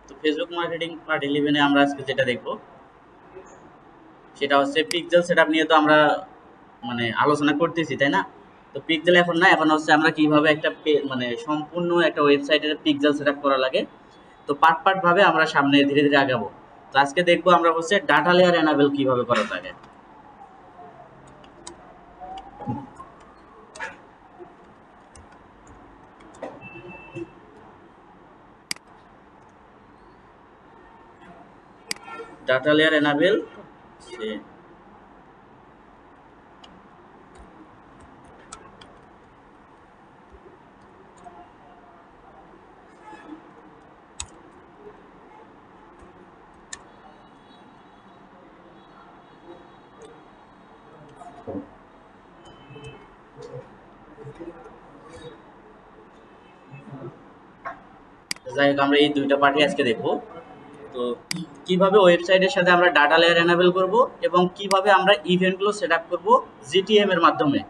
তো Facebook marketing part 11 এ আমরা আজকে যেটা দেখব সেটা হচ্ছে পিক্সেল সেটআপ নিয়ে। তো আমরা মানে আলোচনা করতেছি, তাই না? তো পিক্সেল এখন না, এখন হচ্ছে আমরা কিভাবে একটা মানে সম্পূর্ণ একটা ওয়েবসাইটের পিক্সেল সেটআপ করা লাগে। তো পার্ট পার্ট ভাবে আমরা সামনে ধীরে ধীরে আগাবো। তো আজকে দেখবো আমরা হচ্ছে ডাটা লেয়ার এনাবেল কিভাবে করা লাগে। ডাটা লেয়ার এনাবেল যাই হোক, আমরা এই দুইটা পার্টি আজকে দেখবো। তো কিভাবে ওয়েবসাইটের সাথে আমরা ডাটা লেয়ার এনাবেল করব এবং কিভাবে আমরা ইভেন্টগুলো সেট আপ করবো জিটিএম এর মাধ্যমে।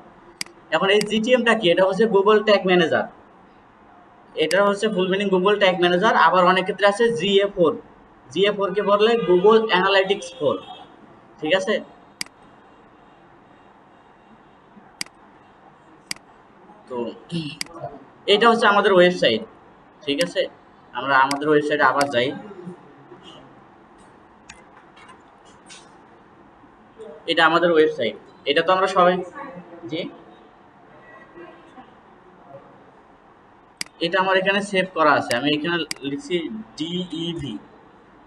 এখন এই জিটিএমটা কি? এটা হচ্ছে গুগল ট্যাগ ম্যানেজার। এটা হচ্ছে full meaning Google tag manager. আবার অনেক ক্ষেত্রে আছে GA4। GA4 কে বলে গুগল অ্যানালাইটিক্স 4। ঠিক আছে? তো এটা হচ্ছে আমাদের ওয়েবসাইট। ঠিক আছে, আমরা আমাদের ওয়েবসাইটে আবার যাই। এটা আমাদের ওয়েবসাইট। এটা তো আমরা সবাই, জি, এটা আমার এখানে সেভ করা আছে। আমি এখানে লিখছি DEV,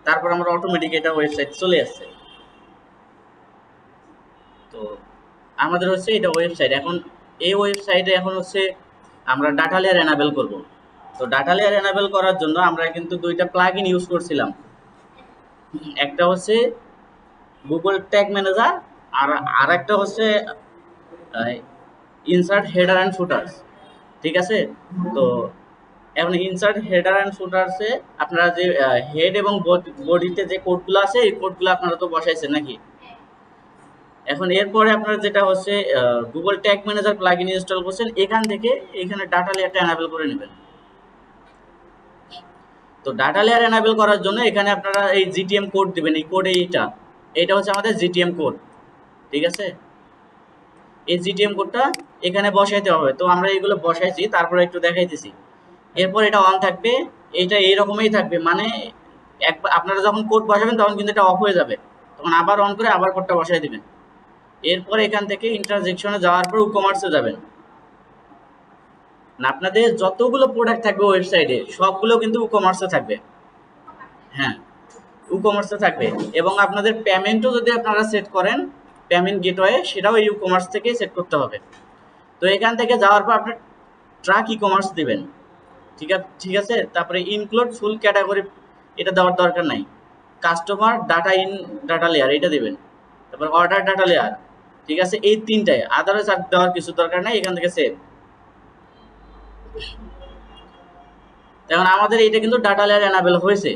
তারপর আমরা অটোমেটিক এটা ওয়েবসাইট চলে আসছে। তো আমাদের হচ্ছে এটা ওয়েবসাইট। এখন এই ওয়েবসাইটে এখন হচ্ছে আমরা ডাটা লেয়ার এনাবেল করব। তো ডাটা লেয়ার এনাবেল করার জন্য আমরা কিন্তু দুইটা প্লাগইন ইউজ করছিলাম। একটা হচ্ছে গুগল ট্যাগ ম্যানেজার, আর আরেকটা হচ্ছে ইনসার্ট হেডার অ্যান্ড ফুটার্স। ঠিক আছে? তো এখন ইনসার্ট হেডার অ্যান্ড ফুটার্সে আপনারা যে হেড এবং বডিতে যে কোডগুলো আছে এই কোডগুলো আপনারা তো বসাইছেন নাকি? এখন এরপরে আপনারা যেটা হচ্ছে Google tag manager plugin install করছেন, এখান থেকে এখানে ডাটা লেয়ারটা এনাবেল করে নেবেন। তো ডাটা লেয়ার এনাবেল করার জন্য এখানে আপনারা এই জিটিএম কোড দিবেন। এই কোড এইটা হচ্ছে আমাদের জিটিএম কোড। ঠিক আছে? এই জিটিএম কোডটা এখানে বসাইতে হবে। তো আমরা এগুলো বসাইছি, তারপরে একটু দেখাইতেছি। এরপর এটা অন থাকবে, এটা এইরকমই থাকবে। মানে একবার আপনারা যখন কোড বসাবেন তখন কিন্তু এটা অফ হয়ে যাবে, তখন আবার অন করে আবার কোডটা বসাই দিবেন। এরপর এখান থেকে ইন্টারজেকশনে যাওয়ার পর ই-কমার্সে যাবেন। না, আপনাদের যতগুলো প্রোডাক্ট থাকবে ওয়েবসাইটে সবগুলো কিন্তু ই-কমার্সে থাকবে। হ্যাঁ, ই-কমার্সে থাকবে। এবং আপনাদের পেমেন্টও যদি আপনারা সেট করেন, পেমেন্ট গেটওয়ে, সেটাও এই ই-কমার্স থেকে সেট করতে হবে। তো এখান থেকে যাওয়ার পর আপনি ট্রাক ই-কমার্স দিবেন। ঠিক আছে? তারপরে ইনক্লুড ফুল ক্যাটাগরি, এটা দেওয়ার দরকার নাই। Customer data in data layer, এটা দিবেন। তারপর অর্ডার ডাটা লেয়ার। ঠিক আছে? এই তিনটায়, আদারওয়াইজ আর দেওয়ার কিছু দরকার নাই। এখান থেকে সেভ। এখন আমাদের এটা কিন্তু ডাটা লেয়ার এনাবেল হয়েছে।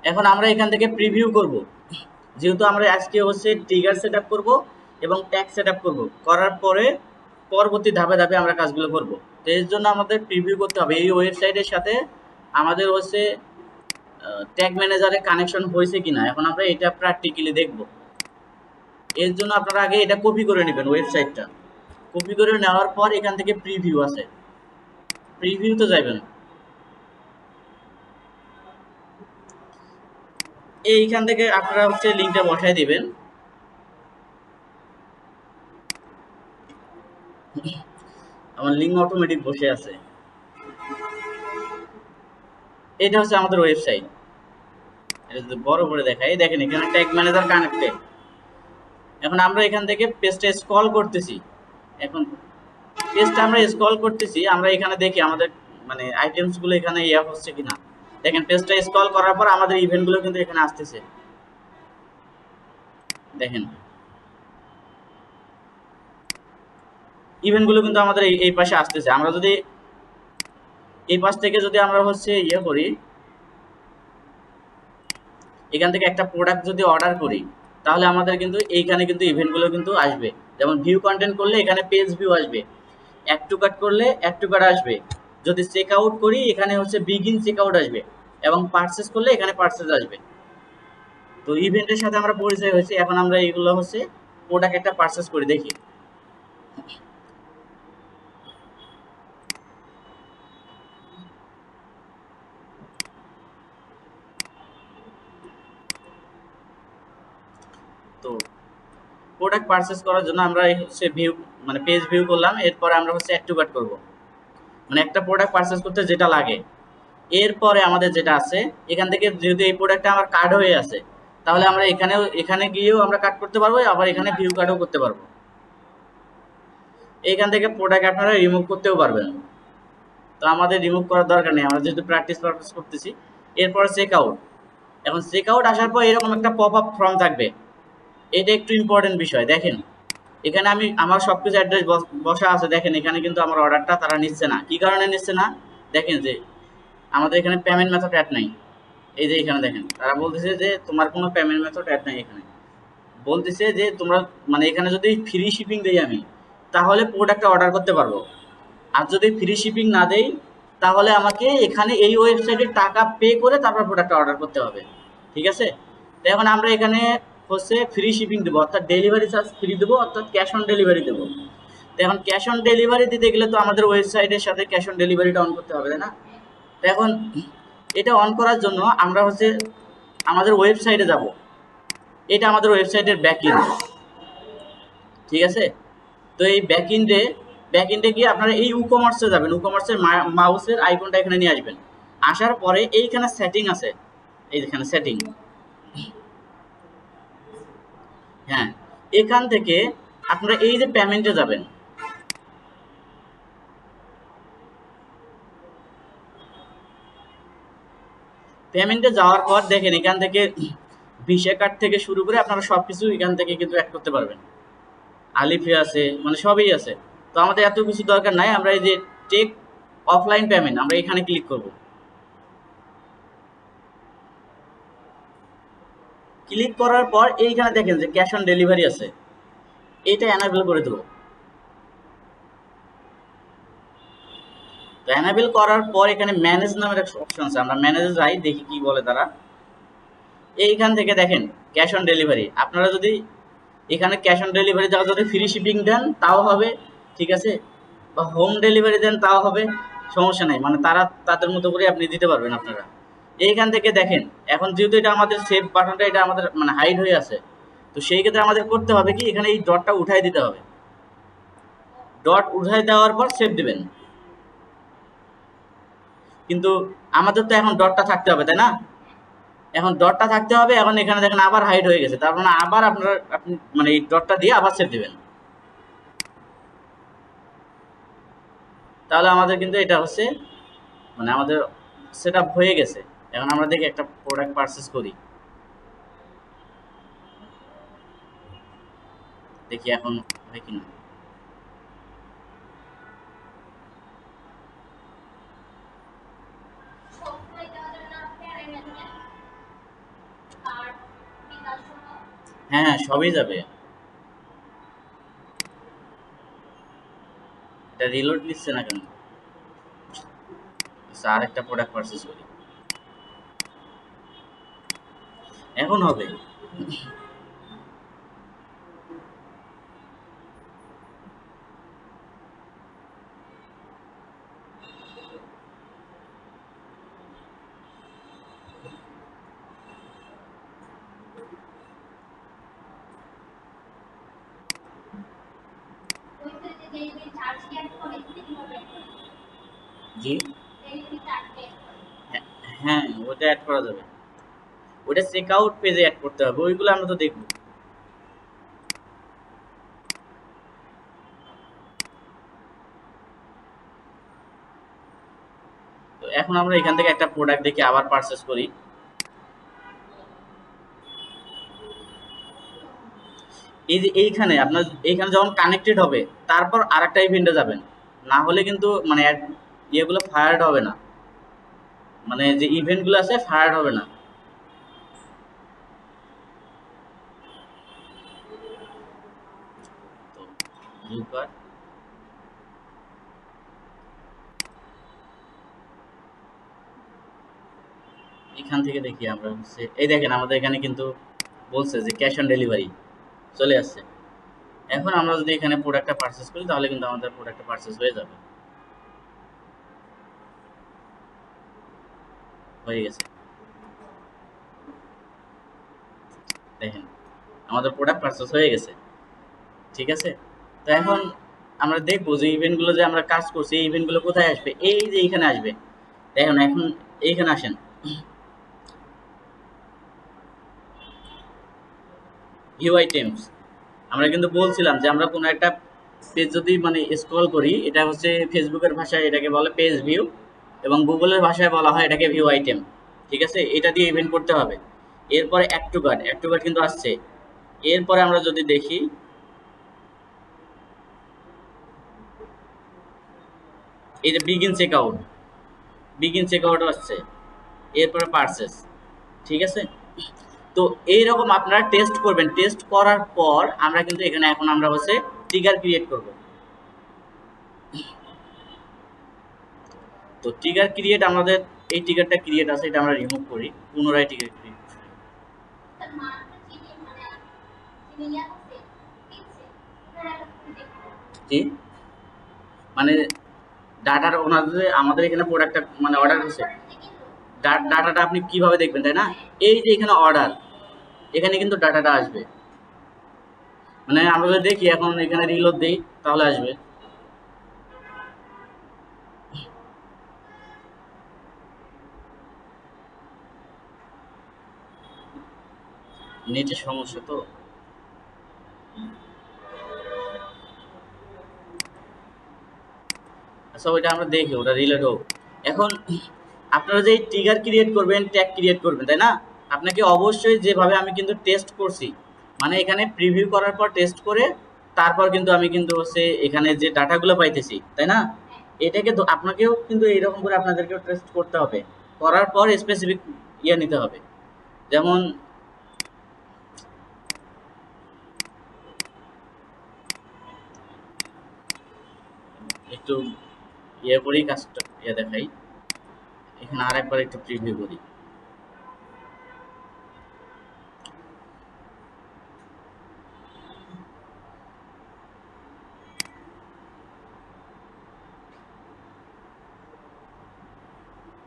এখন আমরা এখান থেকে প্রিভিউ করব। যেহেতু আমরা আজকে হচ্ছে ট্রিগার সেট আপ করবো এবং ট্যাগ সেট আপ করবো, করার পরে পরবর্তী ধাপে ধাপে আমরা কাজগুলো করব। তো এর জন্য আমাদের প্রিভিউ করতে হবে এই ওয়েবসাইটের সাথে আমাদের হচ্ছে ট্যাগ ম্যানেজারে কানেকশন হয়েছে কিনা। এখন আমরা এটা প্র্যাকটিক্যালি দেখব। এর জন্য আপনারা আগে এটা কপি করে নেবেন ওয়েবসাইটটা। কপি করে নেওয়ার পর এখান থেকে প্রিভিউ আছে, প্রিভিউতে যাবেন। এইখান থেকে আপনারা হচ্ছে লিঙ্কটা বসায় দিবেন। আমার লিঙ্ক অটোমেটিক বসে আছে। এটা হচ্ছে আমাদের ওয়েবসাইট। এটা যদি বড় করে দেখাই, দেখেন এখানে ট্যাগ ম্যানেজার কানেক্টেড। এখন আমরা এখান থেকে পেজটা স্ক্রল করতেছি। এখন পেজটা আমরা স্ক্রল করতেছি, আমরা এখানে দেখি আমাদের মানে আইটেমস গুলো এখানে ইয়া হচ্ছে কিনা। দেখেন পেজটা স্ক্রল করার পর আমাদের ইভেন্ট গুলো কিন্তু এখানে আসতেছে। দেখেন ইভেন্ট গুলো কিন্তু আমাদের এই পাশে আসতেছে। আমরা যদি এই পাশ থেকে যদি আমরা হচ্ছে ইয়ে করি, এখান থেকে একটা প্রোডাক্ট যদি অর্ডার করি, তাহলে আমাদের কিন্তু এইখানে কিন্তু ইভেন্ট গুলো কিন্তু আসবে। যেমন ভিউ কন্টেন্ট করলে এখানে পেজ ভিউ আসবে, অ্যাড টু কার্ট করলে অ্যাড টু কার্ট আসবে, যদি চেক আউট করি এখানে হচ্ছে বিগিন চেক আউট আসবে, এবং পারচেস করলে এখানে পারচেস আসবে। তো ইভেন্টের সাথে আমরা পরিচয় হয়েছি, এখন আমরা এইগুলো হচ্ছে প্রোডাক্ট একটা পারচেস করে দেখি। তো প্রোডাক্ট পারচেস করার জন্য আমরা হচ্ছে ভিউ মানে পেজ ভিউ করলাম, এরপরে আমরা হচ্ছে অ্যাড টু কার্ট করব, মানে একটা প্রোডাক্ট পারচেস করতে যেটা লাগে। এরপরে আমাদের যেটা আছে, এখান থেকে যদি এই প্রোডাক্টটা আমার কার্ড হয়ে আছে, তাহলে আমরা এখানে গিয়েও আমরা কাট করতে পারবো, আবার এখানে ভিউ কার্ডও করতে পারবো। এইখান থেকে প্রোডাক্ট আপনারা রিমুভ করতেও পারবেন। তো আমাদের রিমুভ করার দরকার নেই, আমরা যেহেতু প্র্যাকটিস পারপাস করতেছি। এরপর চেক আউট। এখন চেক আউট আসার পর এরকম একটা পপ আপ ফর্ম থাকবে, এটা একটু ইম্পর্টেন্ট বিষয়। দেখেন এখানে আমি আমার সবকিছু অ্যাড্রেস বসা আছে, দেখেন এখানে কিন্তু আমার অর্ডারটা তারা নিচ্ছে না। কি কারণে নিচ্ছে না? দেখেন যে আমাদের এখানে পেমেন্ট মেথড অ্যাড নাই। এই যে এখানে দেখেন তারা বলতেছে যে তোমার কোনো পেমেন্ট মেথড অ্যাড নাই। এখানে বলতেছে যে তোমরা মানে এখানে যদি ফ্রি শিপিং দেই আমি, তাহলে প্রোডাক্টটা অর্ডার করতে পারবো। আর যদি ফ্রি শিপিং না দেই, তাহলে আমাকে এখানে এই ওয়েবসাইটে টাকা পে করে তারপর প্রোডাক্টটা অর্ডার করতে হবে। ঠিক আছে? তো এখন আমরা এখানে হচ্ছে ফ্রি শিপিং দেবো, অর্থাৎ ডেলিভারি চার্জ ফ্রি দেবো, অর্থাৎ ক্যাশ অন ডেলিভারি দেবো। তো এখন ক্যাশ অন ডেলিভারি দিতে গেলে তো আমাদের ওয়েবসাইটের সাথে ক্যাশ অন ডেলিভারিটা অন করতে হবে, তাই না? তো এখন এটা অন করার জন্য আমরা হচ্ছে আমাদের ওয়েবসাইটে যাব। এটা আমাদের ওয়েবসাইটের ব্যাকএন্ড। ঠিক আছে? তো এই ব্যাকএন্ডে গিয়ে আপনারা এই ই-কমার্সে যাবেন। ই-কমার্সের মাউসের আইকনটা এখানে নিয়ে আসবেন। আসার পরে এইখানে সেটিং আছে, এইখানে সেটিং। হ্যাঁ, এখান থেকে আপনারা এই যে পেমেন্টে যাবেন। পেমেন্টে যাওয়ার পর দেখেন এখান থেকে ভিসা কার্ড থেকে শুরু করে আপনারা সবকিছু এখান থেকে কিন্তু অ্যাড করতে পারবেন। আলিপে আছে, মানে সবই আছে। তো আমাদের এত কিছু দরকার নাই, আমরা এই যে টেক অফলাইন পেমেন্ট আমরা এখানে ক্লিক করব। ক্লিক করার পর এইখানে দেখেন যে ক্যাশ অন ডেলিভারি আছে, এইটা এনাবেল করে দেবো। তো এনাবেল করার পর এখানে ম্যানেজ নামের একটা অপশন আছে, আমরা ম্যানেজে যাই দেখি কি বলে তারা। এইখান থেকে দেখেন ক্যাশ অন ডেলিভারি, আপনারা যদি এখানে ক্যাশ অন ডেলিভারি যারা যদি ফ্রি শিপিং দেন তাও হবে, ঠিক আছে, বা হোম ডেলিভারি দেন তাও হবে, সমস্যা নাই, মানে তারা তাদের মতো করে আপনি দিতে পারবেন আপনারা। এইখান থেকে দেখেন এখন যেহেতু এটা আমাদের সেভ বাটনটা এটা আমাদের মানে হাইড হয়ে আছে, তো সেই ক্ষেত্রে আমাদের করতে হবে কি এখানে এই ডটটা উঠাই দিতে হবে। ডট উঠাই দেওয়ার পর সেভ দিবেন। কিন্তু আমাদের তো এখন ডটটা থাকতে হবে, তাই না? এখন ডটটা থাকতে হবে, এখন এখানে দেখেন আবার হাইড হয়ে গেছে, তার মানে আবার আপনি মানে এই ডটটা দিয়ে আবার সেভ দিবেন। তাহলে আমাদের কিন্তু এটা হচ্ছে মানে আমাদের সেট আপ হয়ে গেছে। এখন আমরা দেখি একটা প্রোডাক্ট পারচেস করি, দেখি এখন হয় কিনা। হ্যাঁ হ্যাঁ সবই যাবে। এটা রিলোড নিচ্ছে না কেন? আচ্ছা, আর একটা প্রোডাক্ট পারচেস করি, এখন হবে। জি, হ্যাঁ হ্যাঁ, ওটা অ্যাড করা যাবে, ওটা চেক আউট পেজে অ্যাড করতে হবে, ওইগুলো আমরা তো দেখবো। তো এখন আমরা এখান থেকে একটা প্রোডাক্ট দেখে আবার পারচেস করি। এই যে এইখানে আপনার এইখানে যখন কানেক্টেড হবে তারপর আরেকটা ইভেন্টে যাবেন, না হলে কিন্তু মানে ইয়েগুলো ফায়ার্ড হবে না, মানে যে ইভেন্টগুলো আছে ফায়ার্ড হবে না। তো ভিউ কার্ড, এখান থেকে দেখি আমরা হচ্ছে এই দেখেন আমাদের এখানে কিন্তু বলছে যে ক্যাশ অন ডেলিভারি চলে আসছে। এখন আমরা যদি এখানে প্রোডাক্টটা পারচেজ করি তাহলে কিন্তু আমাদের প্রোডাক্টটা পারচেজ হয়ে যাবে। হয়ে গেছে, দেখেন আমাদের প্রোডাক্ট পারচেজ হয়ে গেছে। ঠিক আছে, তো এখন আমরা দেখবো যে ইভেন্টগুলো যে আমরা কাজ করছি এই ইভেন্টগুলো কোথায় আসবে, এই যে এইখানে আসবে। দেখেন এখন এইখানে আসেন, ভিউ আইটেমস। আমরা কিন্তু বলছিলাম যে আমরা কোনো একটা পেজ যদি মানে স্ক্রল করি, এটা হচ্ছে ফেসবুকের ভাষায় এটাকে বলে পেজ ভিউ এবং গুগলের ভাষায় বলা হয় এটাকে ভিউ আইটেম। ঠিক আছে, এটা দিয়ে ইভেন্ট করতে হবে। এরপরে add to cart, add to cart কিন্তু আসছে। এরপরে আমরা যদি দেখি এই যে begin check out, begin check out আসছে। এরপরে পারচেস। ঠিক আছে, তো এইরকম আপনারা টেস্ট করবেন। টেস্ট করার পর আমরা কিন্তু এখানে এখন আমরা হচ্ছে ট্রিগার ক্রিয়েট করব। তো ট্রিগার ক্রিয়েট, আমাদের এই ট্রিগারটা ক্রিয়েট আছে, এটা আমরা রিমুভ করি, পুনরায় ট্রিগার ক্রিয়েট কি মানে ডাটার ওনাদের আমাদের এখানে প্রোডাক্টটা মানে অর্ডার হচ্ছে, ডাটাটা আপনি কিভাবে দেখবেন তাই না? এই যে এখানে অর্ডার, এখানে কিন্তু ডাটাটা আসবে। মানে আমরা যদি দেখি এখন এখানে রিলোড দিই তাহলে আসবে। নেটের সমস্যা তো। আচ্ছা ওইটা আমরা দেখি, ওটা রিলেট হোক। এখন আপনারা যে ট্রিগার ক্রিয়েট করবেন, ট্যাগ ক্রিয়েট করবেন তাই না? আপনাকে অবশ্যই যেভাবে আমি কিন্তু টেস্ট করছি, মানে এখানে প্রিভিউ করার পর টেস্ট করে তারপর কিন্তু আমি কিন্তু হচ্ছে এখানে যে ডাটাগুলো পাইতেছি তাই না, এটাকে তো আপনাকেও কিন্তু এইরকম করে আপনাদেরকেও টেস্ট করতে হবে। করার পর স্পেসিফিক ইয়ে নিতে হবে। যেমন একটু ইয়ে করি, কাজটা ইয়ে দেখাই, এখানে আর একবার একটু প্রিভিউ করি।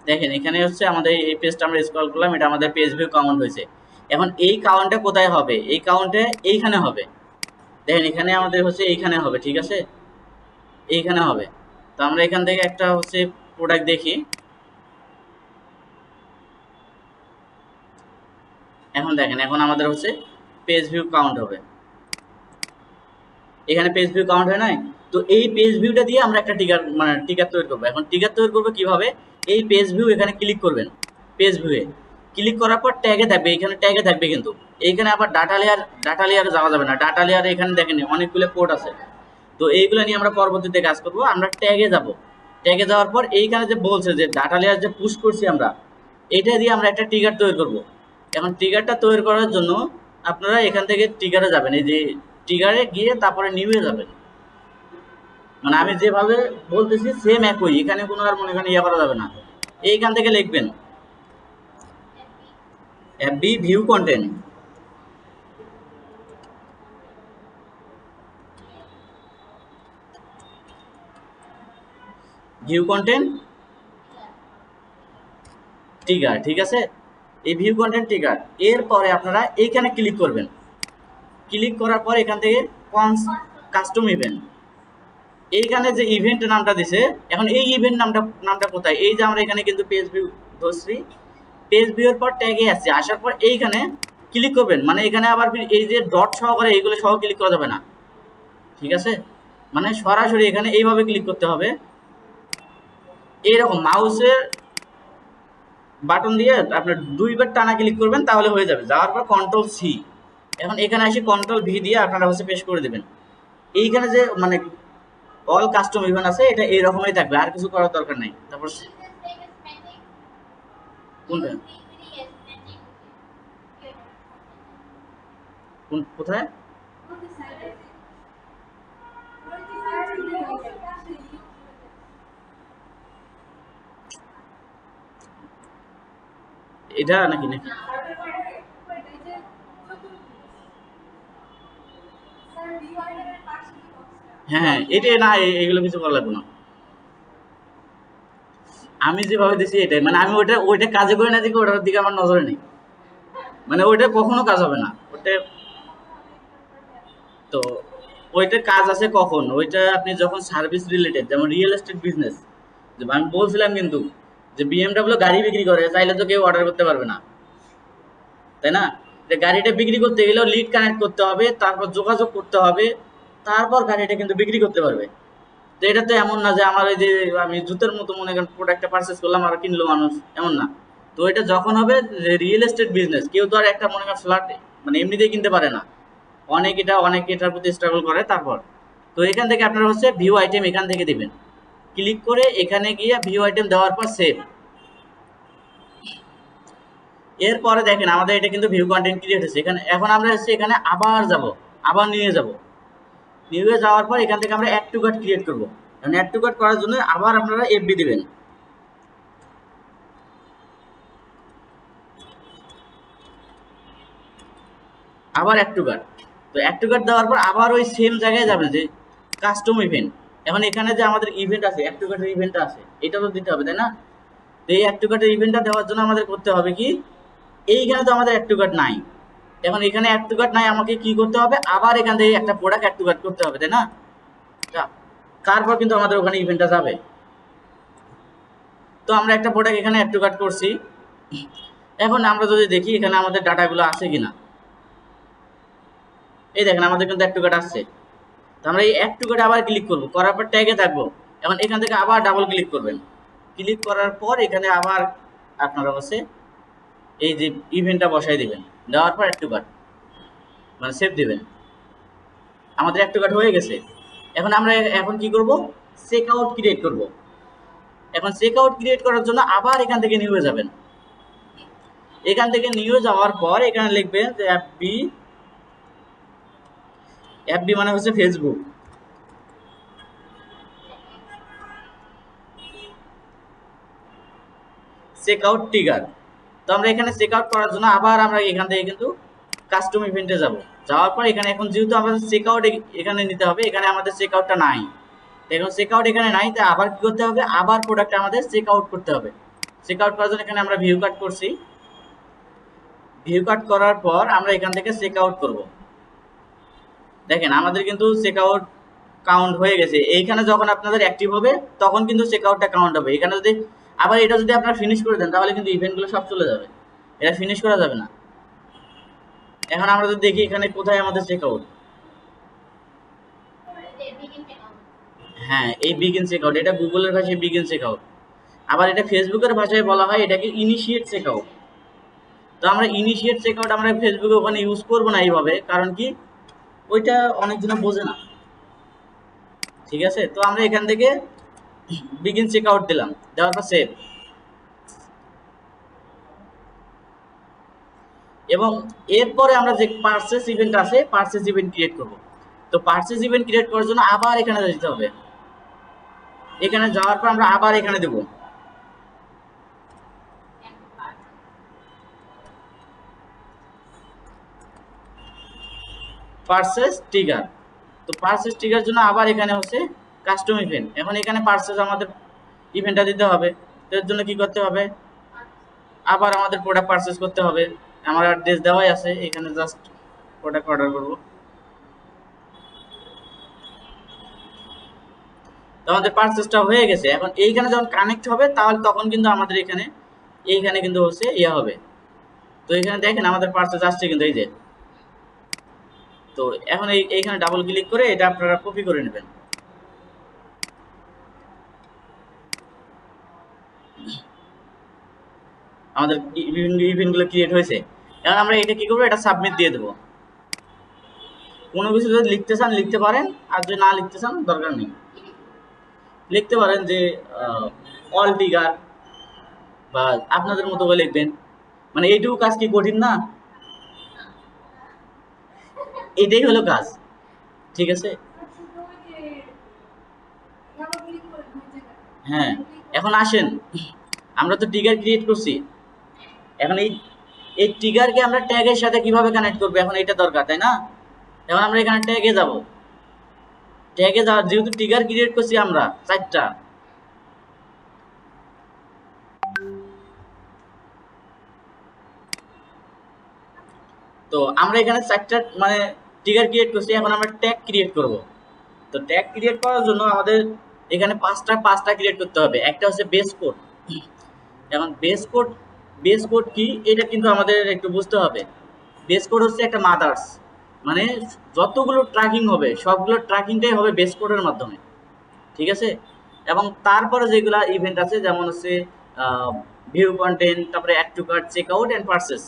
দেখেন এখানে হচ্ছে আমাদের এই পেজটা আমরা স্ক্রল করলাম, এটা আমাদের পেজ ভিউ কাউন্ট হয়েছে। এখন এই কাউন্টটা কোথায় হবে? এই কাউন্টে এইখানে হবে। দেখেন এখানে আমাদের হচ্ছে এইখানে হবে। ঠিক আছে, এইখানে হবে। তো আমরা এখান থেকে একটা হচ্ছে প্রোডাক্ট দেখি। এখন দেখেন এখন আমাদের হচ্ছে পেজ ভিউ কাউন্ট হবে। এখানে পেজ ভিউ কাউন্ট হয় নাই? তো এই পেজ ভিউটা দিয়ে আমরা একটা টিকার মানে টিকার তৈরি করবো। এখন টিকার তৈরি করবো কিভাবে? এই পেজ ভিউ এখানে ক্লিক করবেন, পেজ ভিউয়ে ক্লিক করার পর ট্যাগে থাকবে, এখানে ট্যাগে থাকবে কিন্তু এইখানে আবার ডাটা লেয়ারে যাওয়া যাবে না। ডাটা লেয়ারে এখানে দেখেন অনেকগুলো কোড আছে। তো এইগুলো নিয়ে আমরা পরবর্তীতে কাজ করব। আমরা ট্যাগে যাব, ট্যাগে যাওয়ার পর এইখানে যে বলছে যে ডাটা লেয়ার যে পুশ করছি আমরা, এটা দিয়ে আমরা একটা ট্রিগার তৈরি করব। এখন ট্রিগারটা তৈরি করার জন্য আপনারা এখান থেকে ট্রিগারে যাবেন, এই যে ট্রিগারে গিয়ে তারপরে নিউয়ে যাবেন। মানে আমি যেভাবে বলতেছি সেম একই, এখানে কোনো আর মনে করেন ইয়ে করা যাবে না। এইখান থেকে লিখবেন FB view content, view content trigger. ঠিক আছে, এই ভিউ কন্টেন্ট ট্রিগার। এরপরে আপনারা এইখানে ক্লিক করবেন। ক্লিক করার পর এখান থেকে কাস্টম ইভেন্ট, এইখানে যে ইভেন্ট নামটা দিছে, এখন এই ইভেন্ট নামটা কোথায়? এই যে আমরা এখানে কিন্তু পেজ ভিউ ধরছি, পেজ ভিউর পর ট্যাগে আসছে, আসার পর এইখানে ক্লিক করবেন। মানে এখানে আবার এই যে ডট সহকারে এইগুলো সহ ক্লিক করা যাবে না। ঠিক আছে, মানে সরাসরি এখানে এইভাবে ক্লিক করতে হবে। এইরকম মাউসের বাটন দিয়ে আপনার দুইবার টানা ক্লিক করবেন তাহলে হয়ে যাবে। যাওয়ার পর কন্ট্রোল সি, এখন এখানে এসে কন্ট্রোল ভি দিয়ে আপনারা হচ্ছে পেস্ট করে দেবেন। এইখানে যে মানে অল কাস্টম ইভেন্ট আছে এটা এইরকমই থাকবে, আর কিছু করার দরকার নাই। তারপর কোনটা কোথায়? এটা নাকি নাকি হ্যাঁ হ্যাঁ, এটা না, এগুলো কিছু করা লাগবে না। আমি যেভাবে দিছি এটাই, মানে আমি ওইটা কাজে করে না দেখি ওটার দিকে আমার নজরে নেই, মানে ওইটা কখনো কাজ হবে না ওটা। তো ওইটার কাজ আছে কখন, ওইটা আপনি যখন সার্ভিস রিলেটেড, যেমন রিয়েল এস্টেট বিজনেস, যে আমি বলছিলাম কিন্তু যে বিএমডব্লিউ গাড়ি বিক্রি করে, চাইলে তো কেউ অর্ডার করতে পারবে না, তাই না? যে গাড়িটা বিক্রি করতে গেলেও লিড কানেক্ট করতে হবে, তারপর যোগাযোগ করতে হবে, তারপর গাড়িটা কিন্তু বিক্রি করতে পারবে। তো এটা তো এমন না যে আমার ওই যে আমি জুতের মতো মনে করেন প্রোডাক্টটা পারচেস করলাম আর কিনলো মানুষ, এমন না। তো এটা যখন হবে রিয়েল এস্টেট বিজনেস, কেউ তো আর একটা মনে করেন ফ্ল্যাট মানে এমনিতেই কিনতে পারে না, অনেক এটার প্রতি স্ট্রাগল করে। তারপর তো এখান থেকে আপনারা হচ্ছে ভিউ আইটেম এখান থেকে দিবেন, ক্লিক করে এখানে গিয়ে ভিউ আইটেম দেওয়ার পর সেভ। এরপরে দেখেন আমাদের এটা কিন্তু ভিউ কন্টেন্ট ক্রিয়েট হয়েছে এখানে। এখন আমরা হচ্ছে এখানে আবার যাব, আবার নিয়ে যাব, নিয়ে যাওয়ার পর এখান থেকে আমরা অ্যাড টু কার্ট ক্রিয়েট করব। এখন অ্যাড টু কার্ট করার জন্য আবার আপনারা এফবি দিবেন, আবার অ্যাড টু কার্ট। তো অ্যাড টু কার্ট দেওয়ার পর আবার ওই সেম জায়গায় যাবেন যে কাস্টম ইভেন্ট। এখন এখানে যে আমাদের ইভেন্ট আছে, অ্যাড টু কার্টের ইভেন্টটা আছে, এটা তো দিতে হবে, তাই না? তো এই অ্যাড টু কার্টের ইভেন্টটা দেওয়ার জন্য আমাদের করতে হবে কি, এইখানে তো আমাদের অ্যাড টু কার্ট নাই। এখন এখানে অ্যাড টু কার্ট নাই, আমাকে কি করতে হবে, আবার এখান থেকে একটা প্রোডাক্ট অ্যাড টু কার্ট করতে হবে, তাই না? তারপর কিন্তু আমাদের ওখানে ইভেন্টটা যাবে। তো আমরা একটা প্রোডাক্ট এখানে অ্যাড টু কার্ট করছি। এখন আমরা যদি দেখি এখানে আমাদের ডাটাগুলো আছে কিনা, এই দেখেন আমাদের কিন্তু অ্যাড টু কার্ট আসছে। তো আমরা এই অ্যাড টু কার্টে আবার ক্লিক করব, করার পর ট্যাগে থাকবো। এখন এখান থেকে আবার ডাবল ক্লিক করবেন, ক্লিক করার পর এখানে আবার আপনারা হচ্ছে এই যে ইভেন্টটা বসাই দিবেন, দেওয়ার পর অ্যাড টু কার্ট মানে সেভ দিবেন। আমাদের অ্যাড টু কার্ট হয়ে গেছে। এখন আমরা এখন কি করব, চেক আউট ক্রিয়েট করব। এখন চেক আউট ক্রিয়েট করার জন্য আবার এখান থেকে নিয়ে যাবেন, এখান থেকে নিয়ে যাওয়ার পর এখানে লিখবেন যে এফবি, এফবি মানে হচ্ছে ফেসবুক, চেক আউট ট্রিগার। তো আমরা এখানে চেক আউট করার জন্য আবার আমরা এখান থেকে কিন্তু কাস্টম ইভেন্টে যাব, যাওয়ার পর এখানে এখন যেহেতু আমাদের চেক আউট এখানে নিতে হবে, এখানে আমাদের চেক আউটটা নাই, এখন চেক আউট এখানে নাই, তাই আবার কি করতে হবে, আবার প্রোডাক্টটা আমাদের চেক আউট করতে হবে। চেক আউট করার জন্য এখানে আমরা ভিউ কাট করছি, ভিউ কাট করার পর আমরা এখান থেকে চেক আউট করব। দেখেন আমাদের কিন্তু চেক আউট কাউন্ট হয়ে গেছে। এইখানে যখন আপনাদের অ্যাক্টিভ হবে তখন কিন্তু চেক আউটটা কাউন্ট হবে। এখানে যদি আবার এটা যদি আপনারা ফিনিশ করে দেন তাহলে কিন্তু ইভেন্টগুলো সব চলে যাবে, এটা ফিনিশ করা যাবে না। এখন আমরা যদি দেখি এখানে কোথায় আমাদের চেক আউট, হ্যাঁ এই বিগিন চেক আউট, এটা গুগলের ভাষায় বিগিন চেক আউট, আবার এটা ফেসবুকের ভাষায় বলা হয় এটাকে ইনিশিয়েট চেক আউট। তো আমরা ইনিশিয়েট চেক আউট আমরা ফেসবুকে ওখানে ইউজ করবো না এইভাবে, কারণ কি ওইটা অনেকজনে বোঝে না, ঠিক আছে? তো আমরা এখান থেকে বিগিন চেক আউট দিলাম, দেওয়ার পর সেভ। এবং এরপরে আমরা যে পারচেস ইভেন্ট আছে, পারচেস ইভেন্ট ক্রিয়েট করব। তো পারচেস ইভেন্ট ক্রিয়েট করার জন্য আবার এখানে যেতে হবে, এখানে যাওয়ার পর আমরা আবার এখানে দেব পারচেস ট্রিগার। তো পারচেস ট্রিগার জন্য আবার এখানে হচ্ছে কাস্টম ইভেন্ট। এখন এখানে পারচেস আমাদের ইভেন্টটা দিতে হবে, তো এর জন্য কি করতে হবে, আবার আমাদের প্রোডাক্ট পারচেস করতে হবে। আমার অ্যাড্রেস দেওয়াই আছে, এখানে জাস্ট প্রোডাক্ট অর্ডার করব। তো আমাদের পারচেসটা হয়ে গেছে। এখন এইখানে যখন কানেক্ট হবে তাহলে তখন কিন্তু আমাদের এখানে এইখানে কিন্তু হচ্ছে ইয়ে হবে। তো এখানে দেখেন আমাদের পারচেস আসছে কিন্তু এই যে। তো এখন এইখানে ডাবল ক্লিক করে এটা আপনারা কপি করে নেবেন। আমাদের ইভেন্টগুলো ক্রিয়েট হয়েছে। এখন আমরা এটা কি করবো, এটা সাবমিট দিয়ে দেবো। কোনো কিছু যদি লিখতে চান লিখতে পারেন, আর যদি না লিখতে চান দরকার নেই। লিখতে পারেন যে অল ট্রিগার বা আপনাদের মতো করে লিখবেন, মানে এইটুকু কাজ কি কঠিন না, এটাই হলো কাজ, ঠিক আছে? হ্যাঁ এখন আসেন, আমরা তো ট্রিগার ক্রিয়েট করছি, এখন এই ট্রিগারকে আমরা ট্যাগের সাথে কিভাবে কানেক্ট করবো, এখন এটা দরকার, তাই না? এখন আমরা এখানে ট্যাগে যাব, ট্যাগে যাওয়ার যেহেতু ট্রিগার ক্রিয়েট করছি আমরা 4টা, তো আমরা এখানে 4টা মানে ট্রিগার ক্রিয়েট করছি। এখন আমরা ট্যাগ ক্রিয়েট করব। তো ট্যাগ ক্রিয়েট করার জন্য আমাদের এখানে পাঁচটা ক্রিয়েট করতে হবে। একটা হচ্ছে বেস কোড। এখন বেস কোড কি এটা কিন্তু আমাদের একটু বুঝতে হবে। বেস কোড হচ্ছে একটা মাদার্স, মানে যতগুলো ট্র্যাকিং হবে সবগুলো ট্র্যাকিংটাই হবে বেস কোডের মাধ্যমে, ঠিক আছে? এবং তারপরে যেগুলা ইভেন্ট আছে যেমন হচ্ছে ভিউ কন্টেন্ট, তারপরে add to cart, check out and purchase,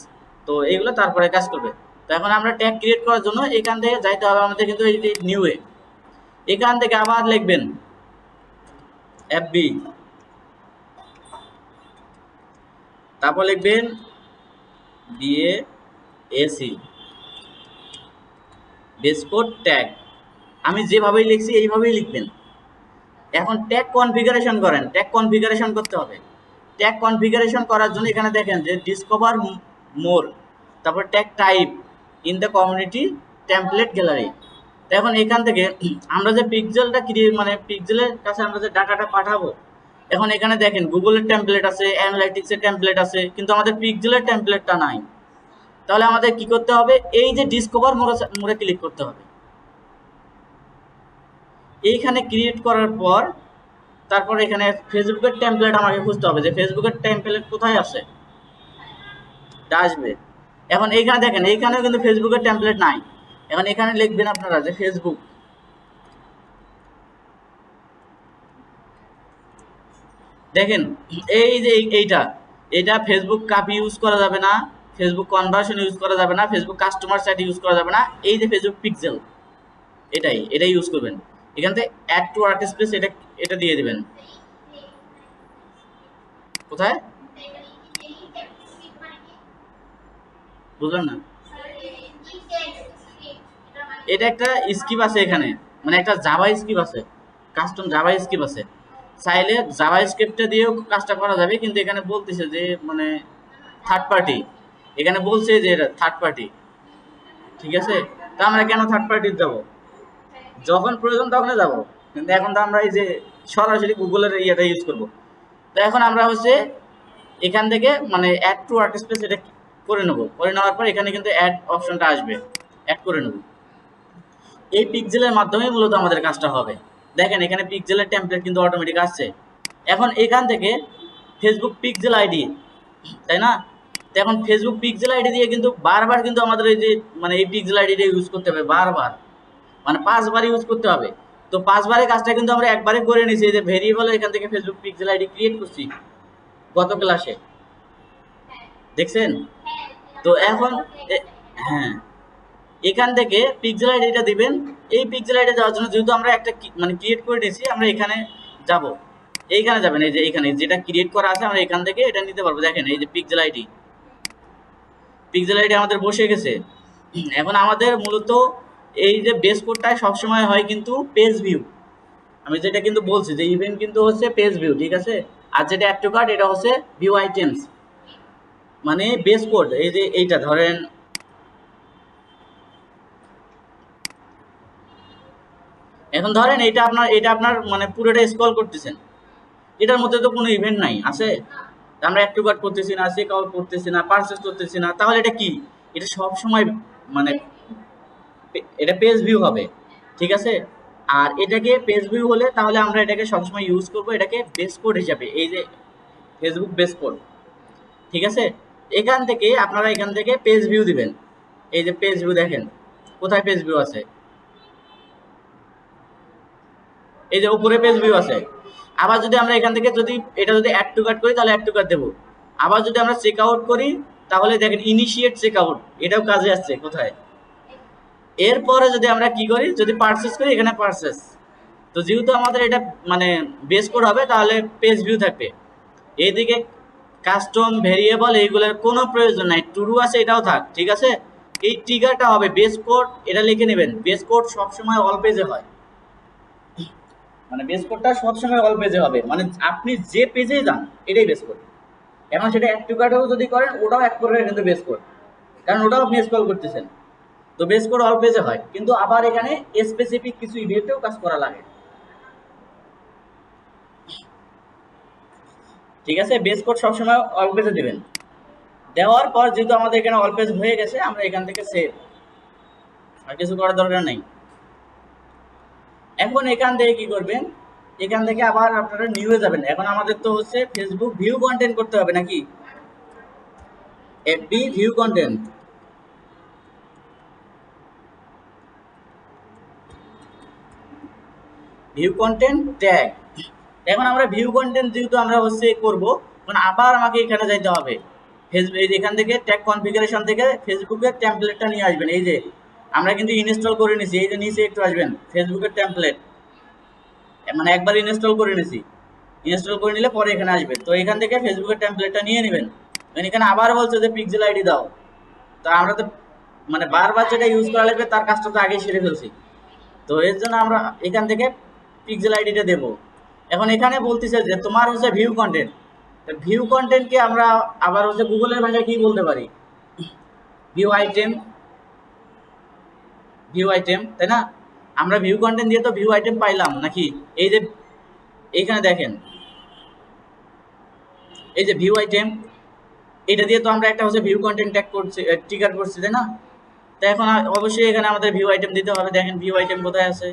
তো এইগুলো তারপরে কাজ করবে। তো এখন আমরা ট্যাগ ক্রিয়েট করার জন্য এখান থেকে যাইতে হবে আমাদের কিন্তু এই যে নিউ এ, এখান থেকে আবার লিখবেন এফবি, তারপর লিখবেন BASE বেস কোড ট্যাগ। আমি যেভাবেই লিখছি এইভাবেই লিখবেন। এখন ট্যাগ কনফিগারেশন করেন, ট্যাগ কনফিগারেশন করতে হবে। ট্যাগ কনফিগারেশন করার জন্য এখানে দেখেন যে ডিসকভার মোর, তারপর tag type in the community template gallery. এখন এখান থেকে আমরা যে পিক্সেলটা ক্রিয়েট মানে পিক্সেলের কাছে আমরা যে ডাটাটা পাঠাবো, এখন এখানে দেখেন গুগলের টেমপ্লেট আছে, অ্যানালাইটিক্সের টেমপ্লেট আছে, কিন্তু আমাদের পিক্সেলের টেমপ্লেটটা নাই। তাহলে আমাদের কি করতে হবে, এই যে ডিসকভার মোড়ে ক্লিক করতে হবে। এইখানে ক্রিয়েট করার পর তারপর এখানে ফেসবুকের টেমপ্লেট আমাকে খুঁজতে হবে যে ফেসবুকের টেমপ্লেট কোথায় আছে, আসবে। এখন এইখানে দেখেন এইখানেও কিন্তু ফেসবুকের টেমপ্লেট নাই। এখন এখানে লিখবেন আপনারা যে ফেসবুক, দেখেন এই যে এটা ফেসবুক কাপি ইউজ করা যাবে না, ফেসবুক কনভার্সন ইউজ করা যাবে না, ফেসবুক কাস্টমার সাইট ইউজ করা যাবে না। এই যে ফেসবুক পিক্সেল এটাই ইউজ করবেন। এখান থেকে অ্যাড টু ওয়ার্ক স্পেস এটা দিয়ে দিবেন। কোথায় বুঝলাম না? এটা একটা স্ক্রিপ্ট আছে এখানে, মানে একটা জাভা স্ক্রিপ্ট আছে, কাস্টম জাভা স্ক্রিপ্ট আছে। চাইলে জাভা স্ক্রিপ্টটা দিয়েও কাজটা করা যাবে, কিন্তু এখানে বলতেছে যে মানে থার্ড পার্টি, এখানে বলছে যে এটা থার্ড পার্টি, ঠিক আছে? তা আমরা কেন থার্ড পার্টি যাব, যখন প্রয়োজন তখনই যাব, কিন্তু এখন তো আমরা এই যে সরাসরি গুগলের ইয়েটা ইউজ করব। তো এখন আমরা হচ্ছে এখান থেকে মানে অ্যাড টু ওয়ার্ক স্পেস এটা করে নেব, করে নেওয়ার পর এখানে কিন্তু অ্যাড অপশনটা আসবে, অ্যাড করে নেব। এই পিক্সেলের মাধ্যমে মূলত আমাদের কাজটা হবে। দেখেন এখানে পিক্সেলের টেমপ্লেট কিন্তু অটোমেটিক আসছে। এখন এখান থেকে ফেসবুক পিক্সেল আইডি, তাই না? তো এখন ফেসবুক পিক্সেল আইডি দিয়ে কিন্তু বারবার কিন্তু আমাদের এই যে মানে এই পিক্সেল আইডিটা ইউজ করতে হবে, বারবার মানে 5বার ইউজ করতে হবে। তো 5বারের কাজটা কিন্তু আমরা একবারে করে নিয়েছি, এই যে ভেরিয়েবল এখান থেকে ফেসবুক পিক্সেল আইডি ক্রিয়েট করছি গত ক্লাসে, দেখছেন? তো এখন হ্যাঁ, এখান থেকে পিক্সেল আইডিটা দিবেন। এই পিক্সেল আইডি যাওয়ার জন্য যেহেতু আমরা একটা মানে ক্রিয়েট করে নিয়েছি, আমরা এখানে যাব, এইখানে যাবেন, এই যে এইখানে যেটা ক্রিয়েট করা আছে আমরা এখান থেকে এটা নিতে পারবো। দেখেন এই যে পিক্সেল আইডি আমাদের বসে গেছে। এখন আমাদের মূলত এই যে বেস কোডটায় সবসময় হয় কিন্তু পেজ ভিউ, আমি যেটা কিন্তু বলছি যে ইভেন্ট কিন্তু হচ্ছে পেজ ভিউ, ঠিক আছে? আর যেটা অ্যাড টু কার্ট এটা হচ্ছে ভিউ আইটেমস, মানে বেস কোড। এই যে এইটা ধরেন এখন ধরেন এটা আপনার মানে পুরোটা স্ক্রল করতেছেন, এটার মধ্যে তো কোনো ইভেন্ট নাই, আছে? আমরা অ্যাড টু কার্ট করতেছি না, চেক আউট করতেছি না, পারচেস করতেছি না, তাহলে এটা কি? এটা সব সময় মানে এটা পেজ ভিউ হবে, ঠিক আছে? আর এটাকে পেজ ভিউ হলে তাহলে আমরা এটাকে সবসময় ইউজ করব এটাকে বেস কোড হিসাবে, এই যে ফেসবুক বেস কোড, ঠিক আছে? এখান থেকে আপনারা এখান থেকে পেজ ভিউ দিবেন। এই যে পেজ ভিউ দেখেন কোথায় পেজ ভিউ আছে, এই যে উপরে পেজ ভিউ আছে। আবার যদি আমরা এখান থেকে যদি এটা যদি অ্যাড টু কার্ট করি তাহলে অ্যাড টু কার্ট দেবো। আবার যদি আমরা চেক আউট করি তাহলে দেখেন ইনিশিয়েট চেক আউট, এটাও কাজে আসছে কোথায়। এরপরে যদি আমরা কি করি, যদি পারচেস করি এখানে পারচেস। তো যেহেতু আমাদের এটা মানে বেস কোড হবে তাহলে পেজ ভিউ থাকবে। এইদিকে কাস্টম ভেরিয়েবল এইগুলোর কোনো প্রয়োজন নাই, টুডু আছে এটাও থাক, ঠিক আছে? এই ট্রিগারটা হবে বেস কোড, এটা লিখে নেবেন। বেস কোড সবসময় অল পেজে হয়, মানে বেস কোডটা সবসময় অল পেজে হবে, মানে আপনি যে পেজে যান এটাই বেস কোড। এখন সেটা অ্যাড টু কার্টেও যদি করেন ওটাও এক প্রকারের কিন্তু বেস কোড, কারণ ওটাও আপনি স্ক্রল করতেছেন। তো বেস কোড অল পেজে হয়, কিন্তু আবার এখানে স্পেসিফিক কিছু ইভেন্টেও কাজ করা লাগে। ঠিক আছে, বেস কোড সবসময় অল পেজে দেবেন। দেওয়ার পর যেহেতু আমাদের এখানে অল পেজ হয়ে গেছে, আমরা এখান থেকে সেভ, আর কিছু করার দরকার নেই। এখন এখান থেকে কি করবেন, এখান থেকে আবার আপনারা নিউয়ে যাবেন। এখন আমাদের তো হচ্ছে ফেসবুক ভিউ কন্টেন্ট করতে হবে নাকি, FB view content. View content tag. এখন আমরা ভিউ কন্টেন্ট যেহেতু আমরা হচ্ছে করব, মানে আবার আমাকে এখানে যাইতে হবে ফেসবুক, এই এখান থেকে ট্যাগ কনফিগারেশন থেকে ফেসবুকের টেমপ্লেটটা নিয়ে আসবেন। এই যে আমরা কিন্তু ইনস্টল করে নিছি, এই যে নিচে একটু আসবেন ফেসবুকের টেমপ্লেট, মানে একবার ইনস্টল করে নিছি, ইনস্টল করে নিলে পরে এখানে আসবে। তো এখান থেকে ফেসবুকের টেমপ্লেটটা নিয়ে নেবেন। এখানে আবার বলছে যে পিক্সেল আইডি দাও, তো আমরা তো মানে বারবার যেটা ইউজ করা লাগবে তার কাজটা তো আগেই সেরে ফেলছি, তো এর জন্য আমরা এখান থেকে পিক্সেল আইডিটা দেব। এখন এখানে বলতেছে যে তোমার হচ্ছে ভিউ কন্টেন্ট, ভিউ কন্টেন্টকে আমরা আবার হচ্ছে গুগলের ভাষায় কি বলতে পারি, ভিউ আইটেম, ভিউ আইটেম, তাই না? আমরা ভিউ কন্টেন্ট দিয়ে তো ভিউ আইটেম পাইলাম নাকি, এই যে এইখানে দেখেন এই যে ভিউ আইটেম, এটা দিয়ে তো আমরা একটা হচ্ছে ভিউ কন্টেন্ট ট্যাগ করছি, ট্রিগার করছি, তাই না? তো এখন অবশ্যই এখানে আমাদের ভিউ আইটেম দিতে হবে। দেখেন ভিউ আইটেম কোথায় আছে,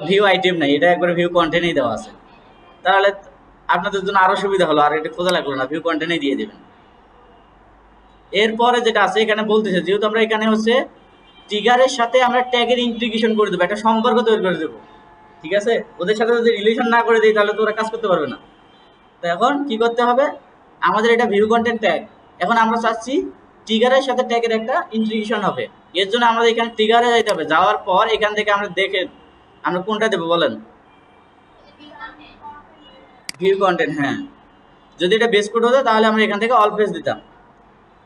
ভিউ আইটেম নাই, এটা একবারে ভিউ কন্টেন্টই দেওয়া আছে। তাহলে আপনাদের জন্য আরো সুবিধা হলো, আর এটা খোঁজা লাগলো না, ভিউ কন্টেন্টই দিয়ে দেবেন। এরপরে যেটা আছে এখানে বলতেছে, যেহেতু আমরা এখানে হচ্ছে ট্রিগারের সাথে আমরা ট্যাগের ইন্টিগ্রেশন করে দেবো, একটা সম্পর্ক তৈরি করে দেবো। ঠিক আছে, ওদের সাথে যদি রিলেশন না করে দিই তাহলে তো ওরা কাজ করতে পারবে না। তো এখন কি করতে হবে, আমাদের এটা ভিউ কন্টেন্ট ট্যাগ, এখন আমরা চাচ্ছি ট্রিগারের সাথে ট্যাগের একটা ইন্টিগ্রেশন হবে। এর জন্য আমাদের এখানে ট্রিগারে যাইতে হবে, যাওয়ার পর এখান থেকে আমরা দেখে আমরা কোনটা দেবো বলেন, ভিউ কন্টেন্ট। হ্যাঁ, যদি এটা বেস কোড হতো তাহলে আমরা এখান থেকে অল পেজ দিতাম।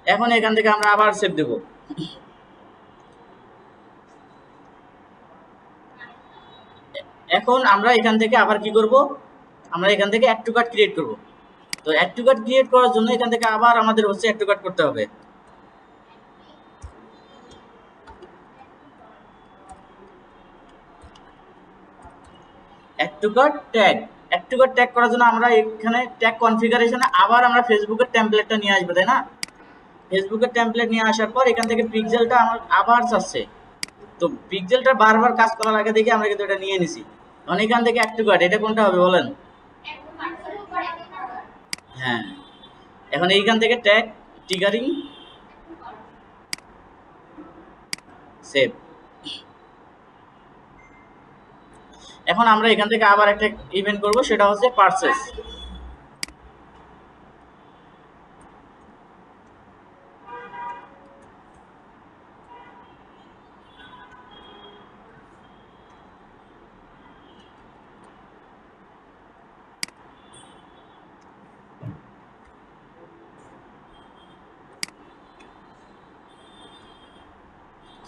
এখন এখান থেকে আমরা আবার সেভ দেব। এখন আমরা এখান থেকে আবার কি করব, আমরা এখান থেকে অ্যাড টু কার্ট ক্রিয়েট করব। তো অ্যাড টু কার্ট ক্রিয়েট করার জন্য এখান থেকে আবার আমাদের হচ্ছে অ্যাড টু কার্ট করতে হবে। Add to cart tag, add to cart tag করার জন্য আমরা এখানে ট্যাগ কনফিগারেশনে আবার আমরা ফেসবুকের টেমপ্লেটটা নিয়ে আসবো, তাই না? ফেসবুকের টেমপ্লেট নিয়ে আসার পর এখান থেকে পিক্সেলটা আমার আবার চাচ্ছে, তো পিক্সেলটা বারবার কাজ করার আগে দেখে আমরা কিন্তু এটা নিয়ে নিছি। এখন এখান থেকে অ্যাড টু কার্ট, এটা কোনটা হবে বলেন? হ্যাঁ, এখন এইখান থেকে ট্যাগ ট্রিগারিং সেভ। এখন আমরা এখান থেকে আবার একটা ইভেন্ট করব, সেটা হচ্ছে পারচেজ।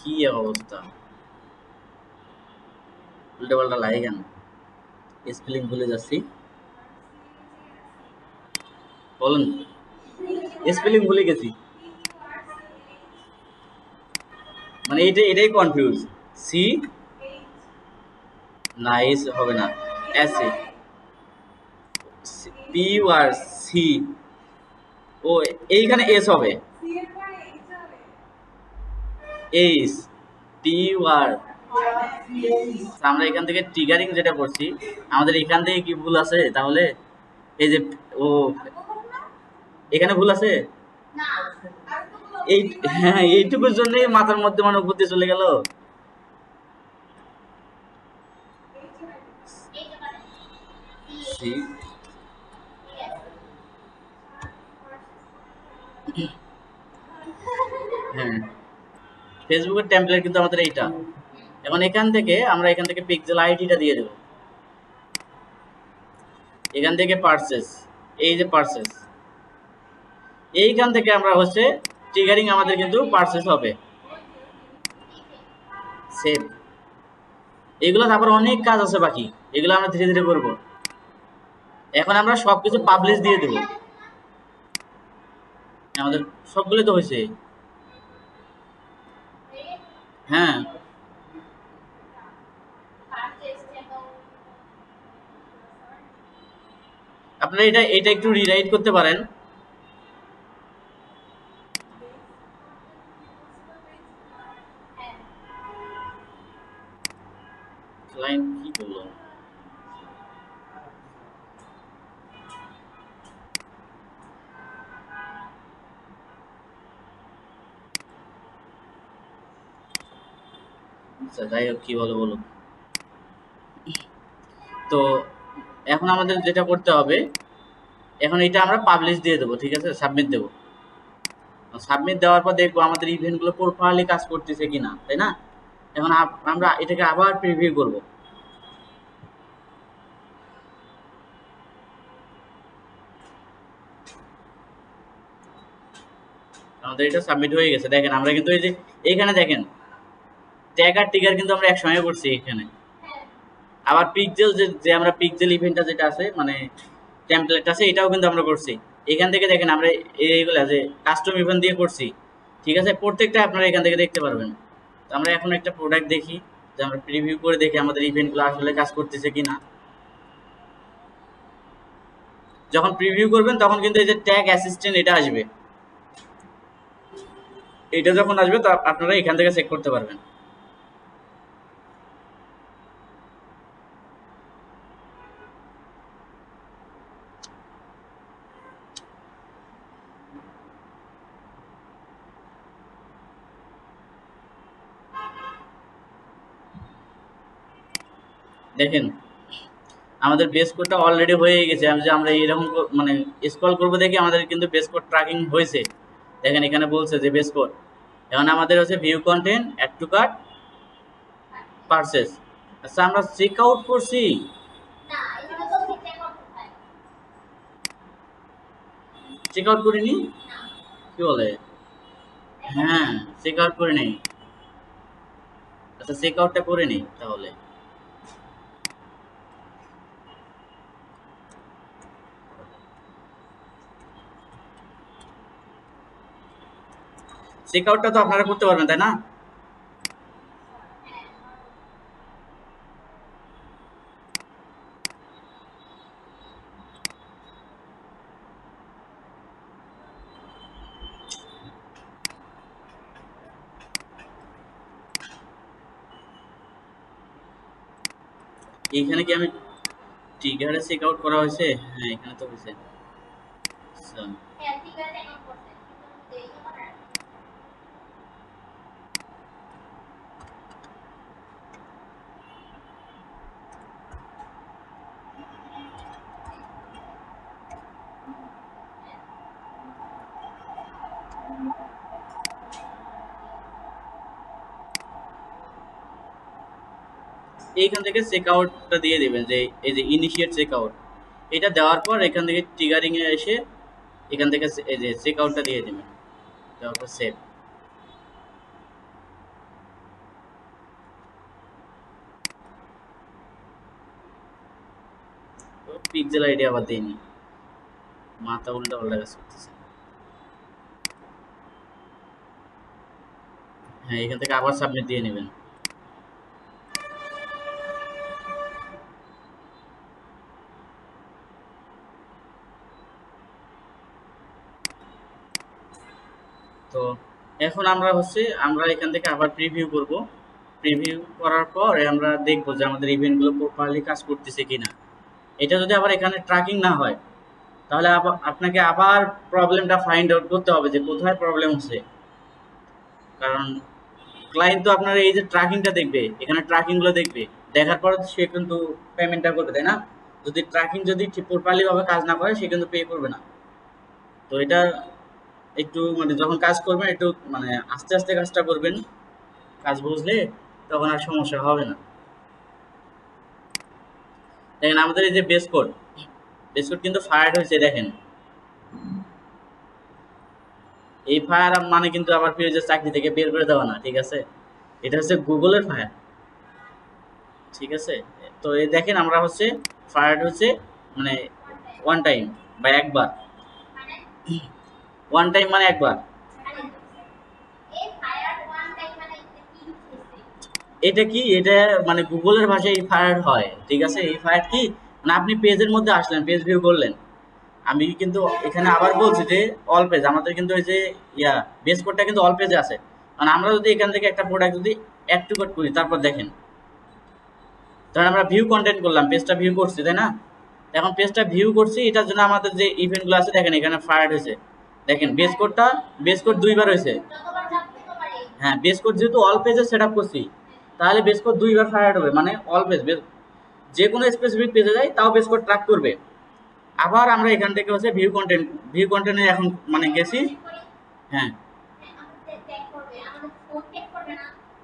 কি অবস্থা, উল্টো পাল্টা লাগে কেন, স্পেলিং ভুলে যাচ্ছি, বলেন, স্পেলিং ভুলে গেছি, মানে এটাই কনফিউজ। সি না, এস হবে না, S A P R C, ও এইখানে এস হবে, এইস টি আর। আমরা এখান থেকে ট্রিগারিং যেটা করছি, আমাদের এখান থেকে কি ভুল আছে তাহলে, এই যে ও এখানে ভুল আছে, এই হ্যাঁ এইটুকুর জন্যই মাথার মধ্যে মানে বুদ্ধি চলে গেল। হ্যাঁ, ফেসবুকের টেমপ্লেট কিন্তু আমাদের এইটা। এখন এখান থেকে আমরা এখান থেকে পিক্সেল আইডিটা দিয়ে দেব, এখান থেকে পারচেজ, এই যে পারচেজ, এইখান থেকে আমরা হচ্ছে ট্রিগারিং আমাদের কিন্তু পারচেজ হবে, সেভ। এগুলো তারপর অনেক কাজ আছে বাকি, এগুলো আমরা ধীরে ধীরে করব। এখন আমরা সবকিছু পাবলিশ দিয়ে দেব। আমাদের সবগুলো তো হয়েছে। হ্যাঁ, আপনারা এটা এটা একটু রিরাইট করতে পারেন। ক্লায়েন্ট কি বললো? আচ্ছা যাই হোক, কি বলো বলো। তো এখন আমাদের যেটা করতে হবে, এখন এটা আমরা পাবলিশ দিয়ে দেবো, ঠিক আছে, সাবমিট দেবো। সাবমিট দেওয়ার পর দেখবো আমাদের ইভেন্টগুলো প্রপারলি কাজ করতেছে কিনা, তাই না? এখন আমরা এটাকে আবার প্রিভিউ করব। আমাদের এটা সাবমিট হয়ে গেছে, দেখেন আমরা কিন্তু এই যে এইখানে দেখেন ট্যাগ আর টিগার কিন্তু আমরা একসঙ্গে করছি এখানে। আবার পিক্সেল যে আমরা পিক্সেল ইভেন্টটা যেটা আছে মানে টেমপ্লেট আছে, এটাও কিন্তু আমরা করছি। এখান থেকে দেখেন আমরা এইগুলা যে কাস্টম ইভেন্ট দিয়ে করছি, ঠিক আছে, প্রত্যেকটা আপনারা এখান থেকে দেখতে পারবেন। তো আমরা এখন একটা প্রোডাক্ট দেখি, যে আমরা প্রিভিউ করে দেখি আমাদের ইভেন্টগুলো আসলে কাজ করতেছে কিনা। যখন প্রিভিউ করবেন তখন কিন্তু এই যে ট্যাগ অ্যাসিস্ট্যান্ট এটা আসবে, এটা যখন আসবে তো আপনারা এখান থেকে চেক করতে পারবেন। দেখেন আমাদের বেস কোডটা অলরেডি হয়ে গেছে। আমি যে আমরা এরকম মানে স্ক্রল করবো দেখি আমাদের কিন্তু বেস কোড ট্র্যাকিং হয়েছে। দেখেন এখানে বলছে যে বেস কোড। এখন আমাদের হচ্ছে view content, add to cart, purchase. আচ্ছা আমরা চেক আউট করছি, চেক আউট করিনি, কি বলে? হ্যাঁ, চেক আউট করে নেই। আচ্ছা চেক আউটটা করে নেই তাহলে। চেক আউটটা তো আপনারা করতে পারবেন, তাই না? এইখানে কি আমি ট্রিগারে চেক আউট করা হয়েছে? হ্যাঁ এখানে তো হয়েছে। আচ্ছা এইখান থেকে চেক আউটটা দিয়ে দিবেন, যে এই যে ইনিশিয়েট চেক আউট, এটা দেওয়ার পর এখান থেকে ট্রিগারিং এ এসে এখান থেকে এই যে চেক আউটটা দিয়ে দিবেন, দেওয়ার পর সেভ। পিক্সেল আইডি আবার দেয়নি, মাথা উল্টা পাল্টা কাজ করতেছে। হ্যাঁ এখান থেকে আবার সাবমিট দিয়ে নেবেন। তো এখন আমরা হচ্ছে আমরা এখান থেকে আবার প্রিভিউ করব। প্রিভিউ করার পর আমরা দেখব যে আমাদের ইভেন্টগুলো প্রপারলি কাজ করতেছে কিনা। এটা যদি আবার এখানে ট্র্যাকিং না হয় তাহলে আপনাকে আবার প্রবলেমটা ফাইন্ড আউট করতে হবে যে কোথায় প্রবলেম হচ্ছে। কারণ ক্লায়েন্ট তো আপনার এই যে ট্র্যাকিংটা দেখবে, এখানে ট্র্যাকিংগুলো দেখবে, দেখার পর সে কিন্তু পেমেন্টটা করবে, তাই না? যদি ট্র্যাকিং যদি প্রপারলি ভাবে কাজ না করে সে কিন্তু পে করবে না। তো এটা একটু মানে যখন কাজ করবেন একটু মানে আস্তে আস্তে কাজটা করবেন, কাজ বুঝলে তখন আর সমস্যা হবে না। দেখেন আমাদের এই যে বেস কোড, বেস কোড কিন্তু ফায়ার্ড হয়েছে, দেখেন এই ফায়ার মানে কিন্তু আবার ফিরে যে চাকরি থেকে বের করে দেওয়া না, ঠিক আছে, এটা হচ্ছে গুগলের ফায়ার। ঠিক আছে। তো এই দেখেন আমরা হচ্ছে ফায়ার্ড হচ্ছে মানে ওয়ান টাইম বা একবার, ওয়ান টাইম মানে একবার। এটা কি, এটা মানে গুগলের ভাষায় এই ফায়ার হয়, ঠিক আছে। এই ফায়ার কি মানে আপনি পেজের মধ্যে আসলেন, পেজ ভিউ করলেন, আমি কিন্তু এখানে আবার বলছি যে অল পেজ আমাদের কিন্তু ওই যে বেস কোডটা কিন্তু অল পেজে আছে। মানে আমরা যদি এখান থেকে একটা প্রোডাক্ট যদি অ্যাড টু কোড করি, তারপর দেখেন ধরেন আমরা ভিউ কন্টেন্ট করলাম, পেজটা ভিউ করছি তাই না। এখন পেজটা ভিউ করছি, এটার জন্য আমাদের যে ইভেন্টগুলো আছে দেখেন এখানে ফায়ার হয়েছে। দেখেন বেস কোড দুইবার হয়েছে। হ্যাঁ, বেস কোড যেহেতু অল পেজে সেট আপ করছি, তাহলে বেস কোড দুইবার ফায়ার হবে, মানে অল পেজ যে কোনো স্পেসিফিক পেজে যায় তাও বেস কোড ট্র্যাক করবে। আবার আমরা এখান থেকে হচ্ছে ভিউ কন্টেন্টে এখন মানে গেছি। হ্যাঁ,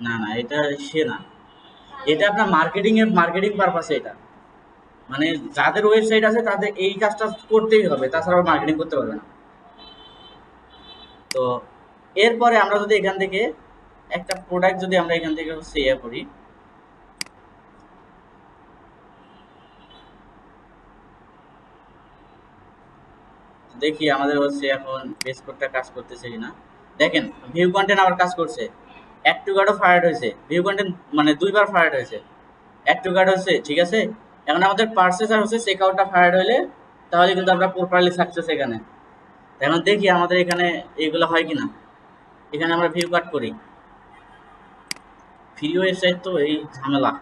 না না এটা সে না, এটা আপনার মার্কেটিং পারপাসে এটা, মানে যাদের ওয়েবসাইট আছে তাদের এই কাজটা করতেই হবে, তাছাড়া মার্কেটিং করতে পারবে না। তো এরপরে আমরা যদি এখান থেকে একটা প্রোডাক্ট যদি আমরা এখান থেকে হচ্ছে করি, দেখি আমাদের হচ্ছে এখন বেস কোডটা কাজ করতেছে কিনা। দেখেন ভিউ কন্টেন্ট আবার কাজ করছে, অ্যাড টু কার্টও ফায়ার্ড হয়েছে, ভিউ কন্টেন্ট মানে দুইবার ফায়ার্ড হয়েছে, অ্যাড টু কার্ট হচ্ছে, ঠিক আছে। এখন আমাদের পারচেজ আর হচ্ছে চেক আউটটা ফায়ার্ড হলে তাহলে কিন্তু আমরা প্রপারলি সাকসেস এখানে। এখন দেখি আমাদের এখানে এগুলো হয় কিনা। এখানে আমরা ভিউ কাট করি, ফ্রি ওয়েবসাইট তো এই ঝামেলা।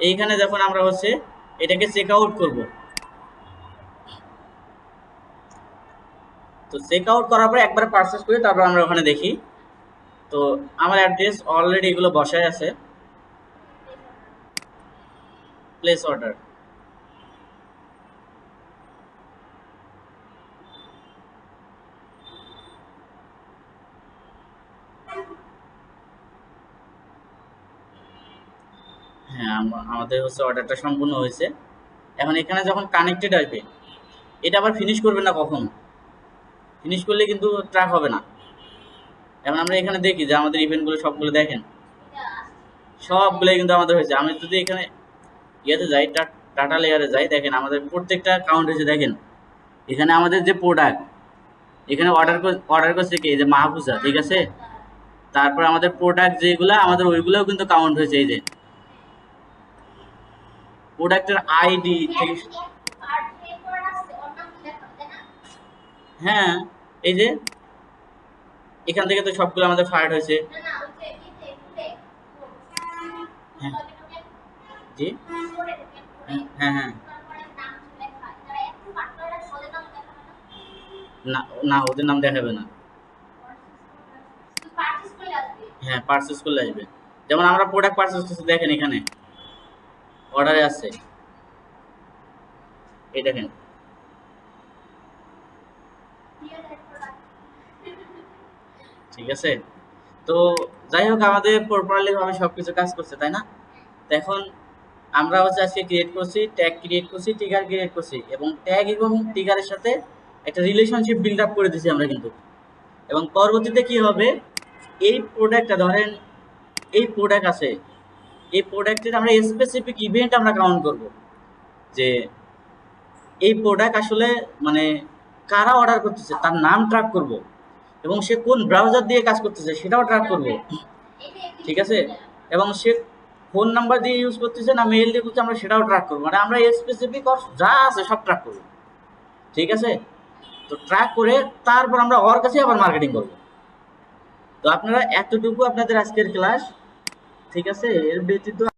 এইখানে যখন আমরা হচ্ছে এটাকে চেক আউট করবো, তো চেক আউট করার পরে একবার পারচেস করি, তারপর আমরা ওখানে দেখি। তো আমার অ্যাড্রেস অলরেডি এগুলো বসায় আছে, প্লেস অর্ডার। হ্যাঁ, আমাদের হচ্ছে অর্ডারটা সম্পূর্ণ হয়েছে। এখন এখানে যখন কানেক্টেড আসবে, এটা আবার ফিনিশ করবে না কখনো, ফিনিশ করলে কিন্তু ট্র্যাক হবে না। এখন আমরা এখানে দেখি যে আমাদের ইভেন্টগুলো সবগুলো দেখেন, সবগুলোই কিন্তু আমাদের হয়েছে। আমি যদি এখানে ইয়েতে যাই, টাটা লেয়ারে যাই, দেখেন আমাদের প্রত্যেকটা কাউন্ট হয়েছে। দেখেন এখানে আমাদের যে প্রোডাক্ট, এখানে অর্ডার করছে কি, এই যে মাহফুজা, ঠিক আছে। তারপর আমাদের প্রোডাক্ট যেগুলো আমাদের ওইগুলোও কিন্তু কাউন্ট হয়েছে, এই যে প্রোডাক্টের আইডি থেকে। হ্যাঁ, এই যে এখান থেকে তো সবগুলো আমাদের ফায়ার হয়েছে। হ্যাঁ, জি, হ্যাঁ হ্যাঁ, না না ওদের নাম দেখাবে না। হ্যাঁ, পারচেস করলে আসবে। যেমন আমরা প্রোডাক্ট পারচেস করছি, দেখেন এখানে অর্ডারে আছে, এই দেখেন। ঠিক আছে। তো যাই হোক, আমাদের প্রপারলি ভাবে সবকিছু কাজ করছে তাই না। তো এখন আমরা হচ্ছে আজকে ক্রিয়েট করছি, ট্যাগ ক্রিয়েট করছি, ট্রিগার ক্রিয়েট করছি, এবং ট্যাগ এবং ট্রিগারের সাথে একটা রিলেশনশিপ বিল্ড আপ করে দিয়েছি আমরা কিন্তু। এবং পরবর্তীতে কি হবে, এই প্রোডাক্টটা ধরেন এই প্রোডাক্ট আছে, এই প্রোডাক্টের আমরা স্পেসিফিক ইভেন্ট আমরা কাউন্ট করব, যে এই প্রোডাক্ট আসলে মানে কারা অর্ডার করতেছে তার নাম ট্র্যাক করব, এবং সে কোন ব্রাউজার দিয়ে কাজ করতেছে সেটাও ট্র্যাক করব, ঠিক আছে। এবং সে ফোন নাম্বার দিয়ে ইউজ করতেছে না মেইল দিয়ে করছে, আমরা সেটাও ট্র্যাক করবো, মানে আমরা স্পেসিফিক যা আছে সব ট্র্যাক করবো, ঠিক আছে। তো ট্র্যাক করে তারপর আমরা ওর কাছে আবার মার্কেটিং করবো। তো আপনারা এতটুকু আপনাদের আজকের ক্লাস, ঠিক আছে। এর ব্যতীত